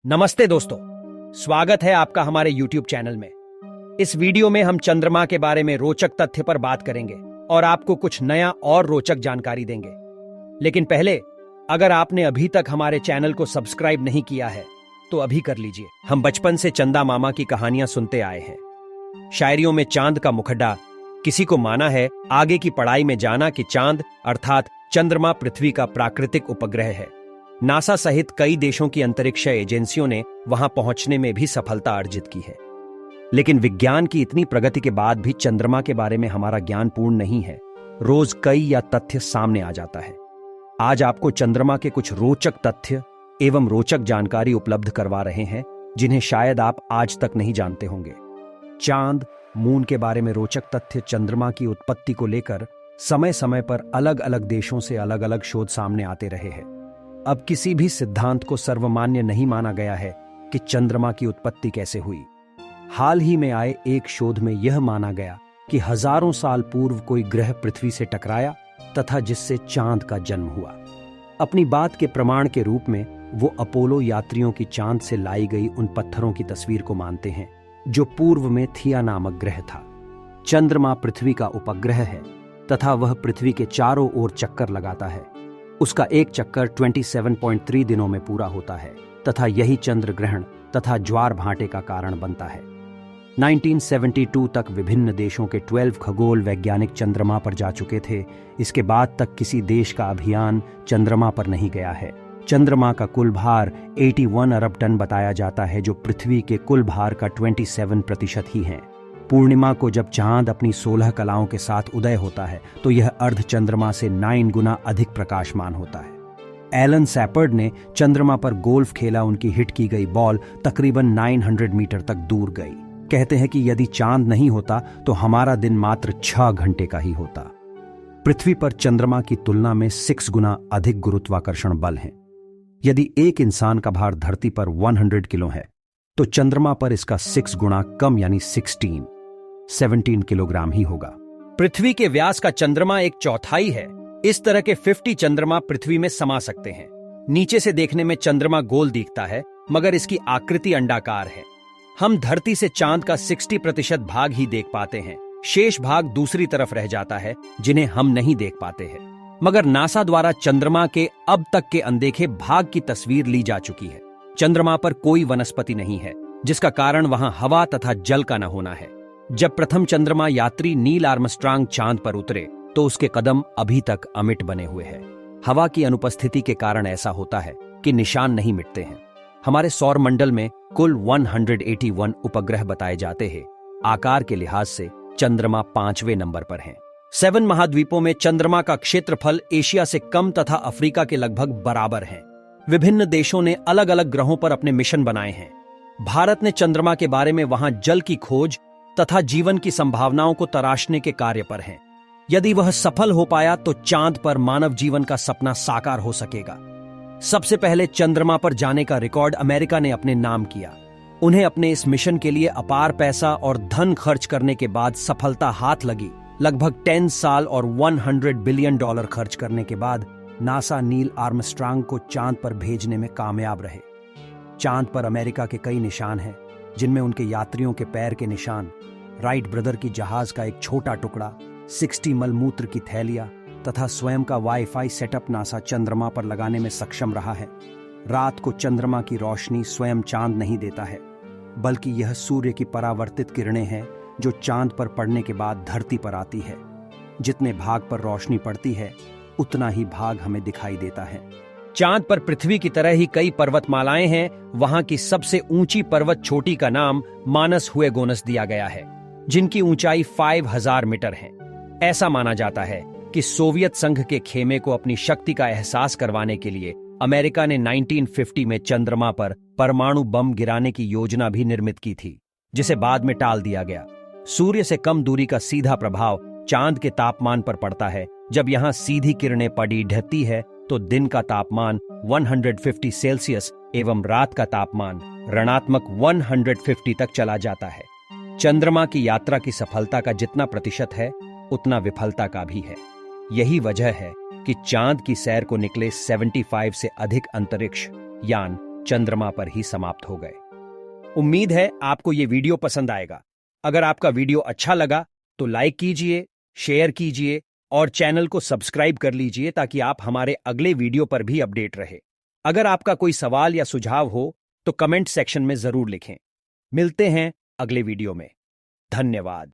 नमस्ते दोस्तों, स्वागत है आपका हमारे YouTube चैनल में। इस वीडियो में हम चंद्रमा के बारे में रोचक तथ्य पर बात करेंगे और आपको कुछ नया और रोचक जानकारी देंगे। लेकिन पहले, अगर आपने अभी तक हमारे चैनल को सब्सक्राइब नहीं किया है तो अभी कर लीजिए। हम बचपन से चंदा मामा की कहानियां सुनते आए हैं। शायरियों में चांद का मुखड़ा, किसी को माना है आगे की पढ़ाई में जाना कि चांद अर्थात चंद्रमा पृथ्वी का प्राकृतिक उपग्रह है। नासा सहित कई देशों की अंतरिक्ष एजेंसियों ने वहां पहुंचने में भी सफलता अर्जित की है। लेकिन विज्ञान की इतनी प्रगति के बाद भी चंद्रमा के बारे में हमारा ज्ञान पूर्ण नहीं है। रोज कई या तथ्य सामने आ जाता है। आज आपको चंद्रमा के कुछ रोचक तथ्य एवं रोचक जानकारी उपलब्ध करवा रहे हैं जिन्हें शायद आप आज तक नहीं जानते होंगे। चांद, मून के बारे में रोचक तथ्य। चंद्रमा की उत्पत्ति को लेकर समय समय पर अलग अलग देशों से अलग अलग शोध सामने आते रहे हैं। अब किसी भी सिद्धांत को सर्वमान्य नहीं माना गया है कि चंद्रमा की उत्पत्ति कैसे हुई। हाल ही में आए एक शोध में यह माना गया कि हजारों साल पूर्व कोई ग्रह पृथ्वी से टकराया तथा जिससे चांद का जन्म हुआ। अपनी बात के प्रमाण के रूप में वो अपोलो यात्रियों की चांद से लाई गई उन पत्थरों की तस्वीर को मानते हैं जो पूर्व में थिया नामक ग्रह था। चंद्रमा पृथ्वी का उपग्रह है तथा वह पृथ्वी के चारों ओर चक्कर लगाता है। उसका एक चक्कर 27.3 दिनों में पूरा होता है तथा यही चंद्र ग्रहण तथा ज्वार भाटे का कारण बनता है। 1972 तक विभिन्न देशों के 12 खगोल वैज्ञानिक चंद्रमा पर जा चुके थे। इसके बाद तक किसी देश का अभियान चंद्रमा पर नहीं गया है। चंद्रमा का कुल भार 81 अरब टन बताया जाता है, जो पृथ्वी के कुल भार का 27% ही है। पूर्णिमा को जब चांद अपनी 16 कलाओं के साथ उदय होता है तो यह अर्ध चंद्रमा से 9 गुना अधिक प्रकाशमान होता है। एलन सैपर्ड ने चंद्रमा पर गोल्फ खेला। उनकी हिट की गई बॉल तकरीबन 900 मीटर तक दूर गई। कहते हैं कि यदि चांद नहीं होता तो हमारा दिन मात्र 6 घंटे का ही होता। पृथ्वी पर चंद्रमा की तुलना में 6 गुना अधिक गुरुत्वाकर्षण बल है। यदि एक इंसान का भार धरती पर 100 किलो है तो चंद्रमा पर इसका 6 गुना कम यानी 17 किलोग्राम ही होगा। पृथ्वी के व्यास का चंद्रमा एक चौथाई है। इस तरह के 50 चंद्रमा पृथ्वी में समा सकते हैं। नीचे से देखने में चंद्रमा गोल दिखता है, मगर इसकी आकृति अंडाकार है। हम धरती से चांद का 60% भाग ही देख पाते हैं। शेष भाग दूसरी तरफ रह जाता है जिन्हें हम नहीं देख पाते हैं। मगर नासा द्वारा चंद्रमा के अब तक के अनदेखे भाग की तस्वीर ली जा चुकी है। चंद्रमा पर कोई वनस्पति नहीं है, जिसका कारण वहां हवा तथा जल का न होना है। जब प्रथम चंद्रमा यात्री नील आर्मस्ट्रांग चांद पर उतरे तो उसके कदम अभी तक अमिट बने हुए हैं। हवा की अनुपस्थिति के कारण ऐसा होता है कि निशान नहीं मिटते हैं। हमारे सौर मंडल में कुल 181 उपग्रह बताए जाते हैं। आकार के लिहाज से चंद्रमा 5वें नंबर पर है। 7 महाद्वीपों में चंद्रमा का क्षेत्रफल एशिया से कम तथा अफ्रीका के लगभग बराबर है। विभिन्न देशों ने अलग अलग ग्रहों पर अपने मिशन बनाए हैं। भारत ने चंद्रमा के बारे में वहां जल की खोज तथा जीवन की संभावनाओं को तराशने के कार्य पर है। यदि वह सफल हो पाया तो चांद पर मानव जीवन का सपना साकार हो सकेगा। सबसे पहले चंद्रमा पर जाने का रिकॉर्ड अमेरिका ने अपने नाम किया। उन्हें अपने इस मिशन के लिए अपार पैसा और धन खर्च करने के बाद सफलता हाथ लगी। लगभग 10 साल और $100 बिलियन खर्च करने के बाद नासा नील आर्मस्ट्रांग को चांद पर भेजने में कामयाब रहे। चांद पर अमेरिका के कई निशान हैं, जिनमें उनके यात्रियों के पैर के निशान, राइट ब्रदर की जहाज का एक छोटा टुकड़ा, 60 मलमूत्र की थैलियां तथा स्वयं का वाईफाई सेटअप नासा चंद्रमा पर लगाने में सक्षम रहा है। रात को चंद्रमा की रोशनी स्वयं चांद नहीं देता है, बल्कि यह सूर्य की परावर्तित किरणें हैं जो चांद पर पड़ने के बाद धरती पर आती है। जितने भाग पर रोशनी पड़ती है उतना ही भाग हमें दिखाई देता है। चांद पर पृथ्वी की तरह ही कई पर्वतमालाएं हैं। वहां की सबसे ऊंची पर्वत चोटी का नाम मानस हुएगोनस दिया गया है, जिनकी ऊंचाई 5000 मीटर है। ऐसा माना जाता है कि सोवियत संघ के खेमे को अपनी शक्ति का एहसास करवाने के लिए अमेरिका ने 1950 में चंद्रमा पर परमाणु बम गिराने की योजना भी निर्मित की थी, जिसे बाद में टाल दिया गया। सूर्य से कम दूरी का सीधा प्रभाव चांद के तापमान पर पड़ता है। जब यहां सीधी किरणें पड़ी ढहती है तो दिन का तापमान 150 सेल्सियस एवं रात का तापमान ऋणात्मक 150 तक चला जाता है। चंद्रमा की यात्रा की सफलता का जितना प्रतिशत है उतना विफलता का भी है। यही वजह है कि चांद की सैर को निकले 75 से अधिक अंतरिक्ष यान चंद्रमा पर ही समाप्त हो गए। उम्मीद है आपको ये वीडियो पसंद आएगा। अगर आपका वीडियो अच्छा लगा तो लाइक कीजिए, शेयर कीजिए और चैनल को सब्सक्राइब कर लीजिए ताकि आप हमारे अगले वीडियो पर भी अपडेट रहे। अगर आपका कोई सवाल या सुझाव हो तो कमेंट सेक्शन में जरूर लिखें। मिलते हैं अगले वीडियो में। धन्यवाद।